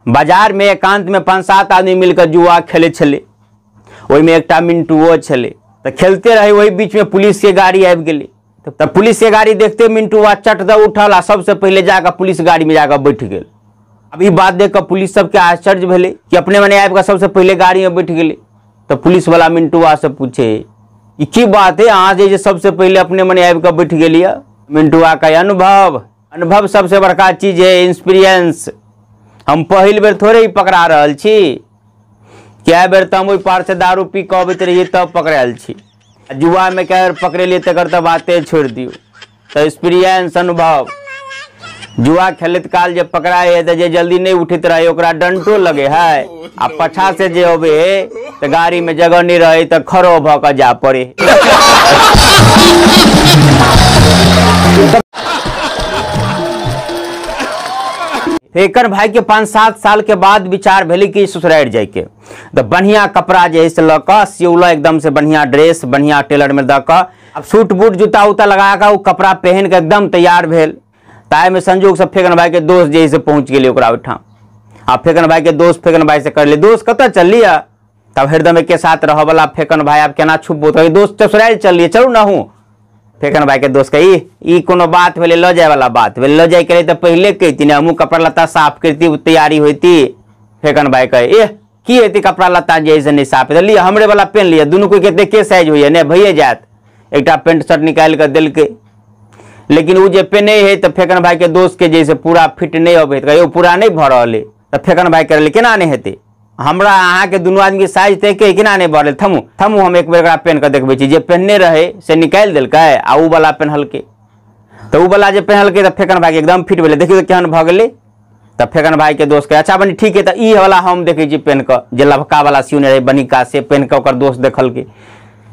बाजार में एकांत में 5-7 आदमी मिलकर जुआ खेले छले। वही में एक मिंटुओ छले तो खेलते रहे। वही बीच में पुलिस के गाड़ी आबि गेले। तब पुलिस के गाड़ी देखते मिंटुआ चट द उठल आ सबसे पहले जाकर पुलिस गाड़ी में जाकर बैठ गेल। अब ई बात देखकर पुलिस सबके आश्चर्य भेले कि अपने मने आबि कऽ सबसे पहले गाड़ी में बैठ गेले। तो पुलिस वाला मिंटुआ से पूछे ई की बात है, अहाँ जे सबसे पहले अपने मने आबि कऽ बैठ गेलिए। मिंटुआ कहे अनुभव सबसे बड़का चीज है, एक्सपीरियंस। हम पहिल बेर थोड़े ही पकड़ा रहल छी, क्या बेर तो हम ओहि पार से दारू पी कऽ अबैत रहिए तब पकड़ायल छी। जुआ में क्या बेर पकड़ेलिए तकर तो बाते छोड़ दियो। तो एक्सपीरियंस अनुभव। जुआ खेलत काल जे पकड़ाए है तो जे जल्दी नहीं उठित रहे ओकरा डंटो लगे है। आ पछा से जे होबे तो गाड़ी में जगह नहीं रहे तो खड़ो भ के जा पड़े। फेकन भाई के 5-7 साल के बाद विचार भेले कि ससुराल जाए के। तो बढ़िया कपड़ा जे से ल क सिउला एकदम से बढ़िया ड्रेस बढ़िया टेलर में द क अब सूट बूट जूता उता लगा के कपड़ा पहन के एकदम तैयार भेल। ताय में संजोग से फेकन भाई के दोस्त जे से पहुंच गेले ओकरा ओठाम। आ फेकन भाई के दोस्त फेकन भाई से कर ले दोस्त कत चलिए। तब हरदम के साथ रह वाला फेकन भाई आप केना छुपबो तो दोस्त ससुराल चलिए चलू ना हूँ। फेकन भाई के दोस्त कही ई कोनो बात भेले ल जाए वाला बात भेले, ल जाए के तो पहले कहती ना हमू कपड़ा लत्ता साफ करती तैयारी होती। फेकन भाई कहे की हेती कपड़ा लत्ता जैसे नहीं साफ है लिया हमरे वाला पहन लिया। दोनों कोई कहते के साइज हुई है भैया जात एक पेंट शर्ट निकाल कर दिल के। लेकिन वो जे पेने है तो फेकन भाई के दोस्त के जैसे पूरा फिट नहीं अबे तो पूरा नहीं भर रहा है। तो फेकन भाई करे केना नहीं हेते हमरा अहाँ के दोनों आदमी के साइज देखे केना नहीं भरल। थमू हम एक बेर पहन कर देखबे छी। जे पहनने रहे से निकाल दिल आ उ वाला पहनल के। तो उ वाला जे पहनल के तो फेकन भाई के एकदम फिट भेले। देखिए केहन भ गेले। तब फेकन भाई के दोस्त के अच्छा बनी ठीक है तो ई वाला हम देखे छी पहन कर जे लभका वाला सिउने रहे बनिका से पहन कर ओकर दोस्त देखल के।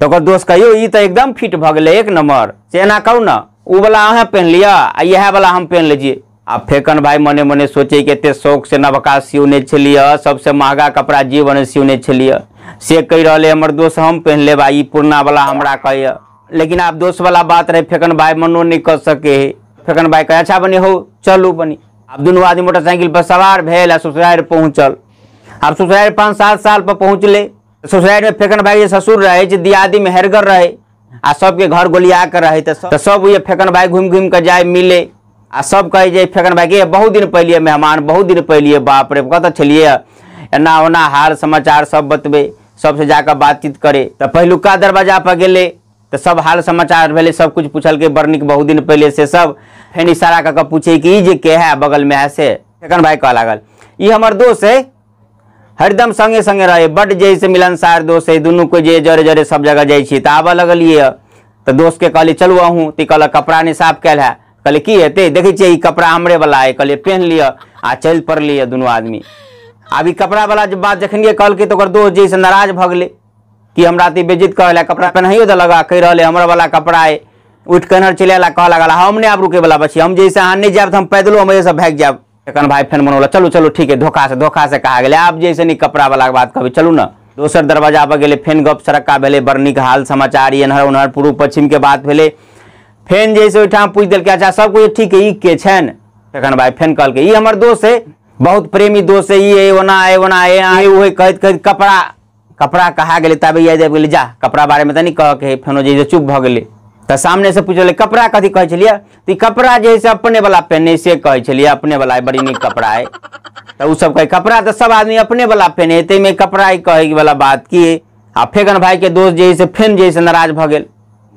तो ओकर दोस्त कहियो ई तो एकदम फिट भ गेले एक नंबर से एना कहू ना उ वाला अहाँ पहन लिया आ यह वाला हम पहन लीजिए। आ फेकन भाई मने मने सोचे कि एते शौक से नवका सिउने छलिए सबसे महंगा कपड़ा जीवन सिउने छलिए से कह रहे हमर दोस्त हम पहन ले भाई पुरना वाला हमरा कहे। लेकिन आप दोस्त वाला बात रहे फेकन भाई मनो नहीं कर सके। फेकन भाई कहे अच्छा बनी हो चलू बनी। अब दोनों आदमी मोटरसाइकिल पर सवार भेल ससुराल पहुँचल। अब ससुराल 5-7 साल पर पहुँचले। ससुराल में फेकन भाई के ससुर रहे दियादी में हेरगर रहे आ सबके घर गोलिया कर रहे। तो सब ये फेकन भाई घूम घूम कर जाए मिले आ सब कहे जे फेकन भाई के बहुत दिन पहले मेहमान बहुत दिन पहले बाप रे कत छलिए एना ओना हाल समाचार सब बतबे सबसे जाकर बातचीत करे। तो पहलुका दरवाजा पर गेले तो सब हाल समाचार भेले सब कुछ पूछल के बरनिक बहुत दिन पहले से सब फेन इशारा कर पूछे कि जे के है बगल में है से। फेकन भाई कह लागल ई हमर दोस्त है हरदम संगे संगे रहे बड जैसे मिलनसार दोस्त है दोनों को जे जरे जरे सब जगह जाइए। तो आबे लगलिए तो दोस्त के कहली चलू अहूँ तो कहल कपड़ा नहीं साफ कैल है। कहले की हेते देखे छिए ई कपड़ा हमरे वाला है। कहले पहन लिया आ चल पड़लिए दोनों आदमी। अब ई कपड़ा वाला जब बात जखनिए कहल तो दोस्त जैसे नाराज भ गए कि हमरा तो बेइज्जत कहला कपड़ा पहनाइयो तो लगा कह रहे हमरा वाला कपड़ा है। उठ के चले कह लगा हम नहीं आप रुके वाला बची हम जैसे अहाँ नहीं जाब तो हम पैदलो हम सब भाग जाब। फेकन भाई फेन मनोला चलो चलो ठीक है धोखा से कहा गया आप जैसे नहीं कपड़ा वाला बात कभी चलू ना। दोसर दरवाजा पर गए फेन गप सड़का भेले बरनिक हाल समाचार एनहर उनहर पूर्व पश्चिम के बात भेले। फेन जैसे ओठाम पूछ दिल अच्छा सब कुछ ठीक है ई के छन। फेकन भाई फेन कहल के ई हमर दोस्त है बहुत प्रेमी दोस्त है ये ओना है वही कहत कहत कपड़ा कहा गए तब याद आबि गेलै जा कपड़ा बारे में तो नहीं कह के फेनो जैसे चुप भ गेलै। तो सामने से पूछल कपड़ा कथी कहे छलिए तो कपड़ा जैसे अपने वाला पहने से कहे छलिए अपने वाला बड़ी नीक कपड़ा है। तो उ सब कहे कपड़ा तो सब आदमी अपने वाला पहने ते में कपड़ा ही कहे वाला बात की। आ फेकन भाई के दोस्त जैसे फेन जैसे नाराज भ गेल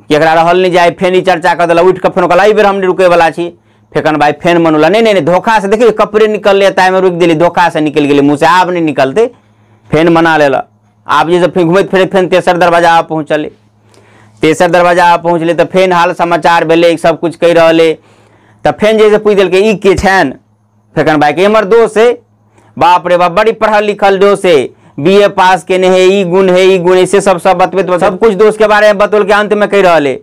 कि एकरा रहल नहीं जाए फेन ही चर्चा कर दिला उठ के फेन कहला ई बेर हम नहीं रुके वाला छी। फेकन भाई फेन मनोला नहीं धोखा से देखिए कपड़े निकल लेता है मैं रुक दिली धोखा से निकल गए मुँह से आब नहीं निकलते फेन मना लेला। आप जैसे फिर घूमते फिर फेन तेसर दरवाजा पहुँचले। तेसर दरवाजा पहुँचले तो फेन हाल समाचार भेले सब कुछ कह रहे। तो फेन जैसे पूछ दिल ई के छन। फेकन भाई के हमर दोस्त है बाप रे बाप बड़ी पढ़ल लिखल दोस्त है BA पास के है ई गुण है से सब बतबे सब कुछ दोस्त के बारे में बतौल के अंत में कह रहे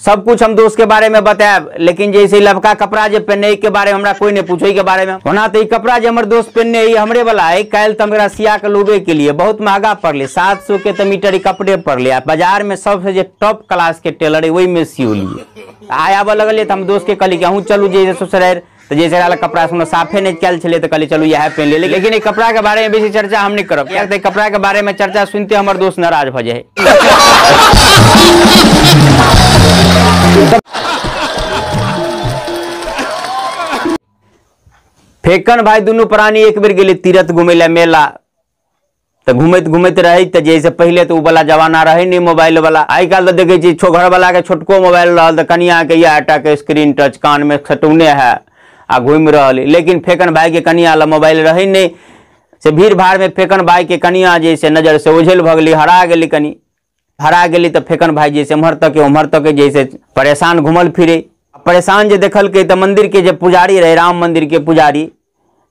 सब कुछ हम दोस्त के बारे में बताएब। लेकिन जैसे लबका कपड़ा जो पहने के बारे में हमरा कोई नहीं पूछे के बारे में होना तो कपड़ा जो हमारे दोस्त पहने हमरे वाला है कल तो मेरा सिया के लोबे के लिए बहुत महंगा पड़ले 700 के तो मीटर कपड़े पड़ले। बाजार में सबसे जो टॉप क्लास के टेलर है वही में सियो लिए आया लगल तो हम दोस्त के कहली कि अहूँ चलू जैसे ससुराल तो जैसे वाला कपड़ा सुनो साफे नहीं कैल चले तो कहली चलो यह पहन ले, लेकिन ये कपड़ा के बारे में बेसी चर्चा हम नहीं करब, क्या कपड़ा के बारे में चर्चा सुनते हमार दोस्त नाराज भ जाए। फेकन भाई दोनों प्राणी एक बेर गेले तीरथ घूमे ला मेला, तो घूमत घूमत रही तो जैसे पहले तो वाला जमाना रहे नहीं मोबाइल वाला, आई काल तो देखे छी घर वाला के छोटको मोबाइल रहा तो कनिया के या हटा के स्क्रीन टच कान में खटौने है आ घूम रहा, लेकिन फेकन भाई के कनिया वाला मोबाइल रही नहीं, से भीड़ भाड़ में फेकन भाई के कनिया जैसे नजर से ओझल भगली, हरा गेली, कनी हरा गेली तो फेकन भाई जैसे उम्हर तक जैसे परेशान घूमल फिरे, परेशान जो देखल के तो मंदिर के जो पुजारी रहे, राम मंदिर के पुजारी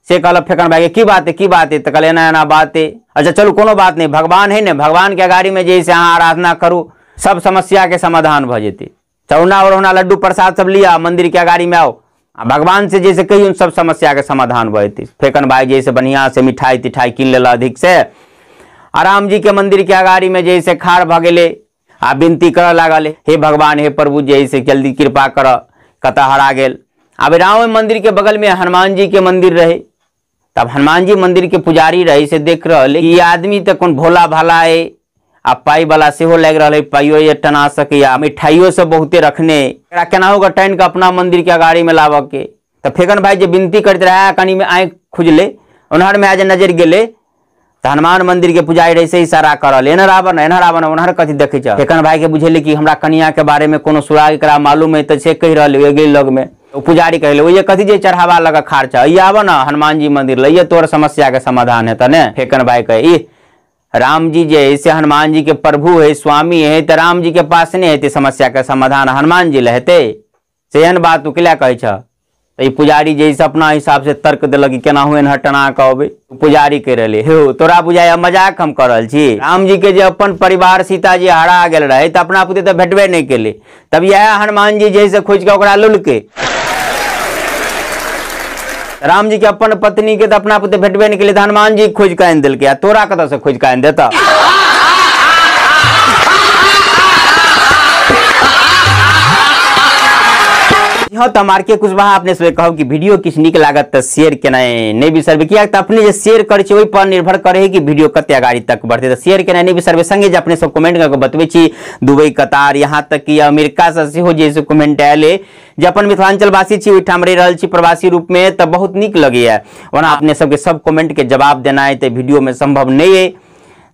से कहल फेकन भाई की बात है, तो कहले एना बात है, अच्छा चलो कोनो बात नहीं, भगवान है न, भगवान के अगाड़ी में जैसे अहाँ आराधना करू सब समस्या के समाधान भ जेते, चौना और लड्डू प्रसाद सब लिया मंदिर के अगाड़ी में आओ, भगवान से जैसे कही उन सब समस्या के समाधान भ जेते। फेकन भाई जैसे बढ़िया से मिठाई तिठाई किन लेला अधिक से, राम जी के मंदिर के अगाड़ी में जैसे खाड़ भ गेले आ विनती कर लागल, हे भगवान हे प्रभु जैसे जल्दी कृपा कर, कता हरा गेल। अब राम मंदिर के बगल में हनुमान जी के मंदिर रहे, तब हनुमान जी मंदिर के पुजारी रही से देख रहे ये आदमी तो कौन भोला भाला है, आ पाई वाला से हो लग रहा है, पाइयो ये टना सके, मिठाइयों से बहुते रखने केना होगा टैन का अपना मंदिर के अगाड़ी में लाव के। तो फेकन भाई जब विनती करते रहा कनी में आँख खुजले, उन्हर में आज नजर गेले, तो हनुमान मंदिर के पुजारी रही से इशारा करल, एना रावण उन्हर कथी देखे। फेकन भाई के बुझेले कि हमरा कनिया के बारे में कोनो सुराग एकरा मालूम है, तो से कह रहे लग में पुजारी कहले वो ये कथी जे चढ़ावा लगा खारचा, ये आवा ना हनुमान जी मंदिर लइए तोर समस्या के समाधान है तने। फेकन भाई कहे राम जी जैसे हनुमान जी के प्रभु है स्वामी है, तो राम जी के पास नहीं है समस्या के समाधान हनुमान जी रहते, सेहन बात तू किला कहे छ। तो पुजारी जैसे अपना हिसाब से तर्क दिलक कि केना हुए हटना कहबे, पुजारी कह रहे हो तोरा बुझाया मजाक हम कर छी, राम जी के जो अपन परिवार सीता जी हरा गेल रहे तो अपना पुते तो भेटबे नहीं केले, तब यह हनुमान जी जैसे खोज के ओकरा लुलके, राम जी के अपन पत्नी के तो अपना पुते भेटबे नहीं केले, हनुमान जी खोज के आन दिलके, तोरा कत से खोज के आन देता। हाँ तो मार के कुछ वहाँ अपने से कहो कि वीडियो किस निक लागत तो शेयर के नहीं बिसरबे, किया तो अपने जो शेयर करे वही पर निर्भर करे कि वीडियो कते आगाड़ी तक बढ़ते, तो शेयर के नहीं बिसरबे। संगे अपने सब कमेंट करके बतबे छी दुबई कतार यहाँ तक कि अमेरिका से हो जैसे कमेंट आये जो अपन मिथिलांचल वासी छी ओहिठाम रहि रहल छी प्रवासी रूप में, तो बहुत निक लगे है वरना अपने सबके सब कमेंट के जवाब देना है तो वीडियो में संभव नहीं है।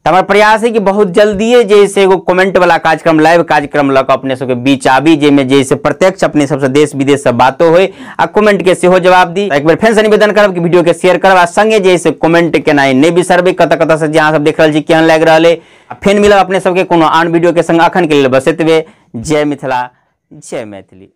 तो हमारा प्रयास है कि बहुत जल्दी जैसे एगो कमेंट वाला कार्यक्रम लाइव कार्यक्रम लग अपने सबके बीच आबी, जेमें जैसे प्रत्यक्ष अपने सबसे देश विदेश से बातों हो आ कमेंट के सेहो जवाब दी। एक बार फिर से निवेदन करब कि वीडियो के शेयर करब आ संगे जैसे कमेंट के नहीं बिसरबे, कत से जहाँ सब देख रहे केहन लग रहा है। फिर मिलब अपने सबके कोनो आन वीडियो के संग, अखन के लिए बस एतबे। जय मिथिला जय मैथिली।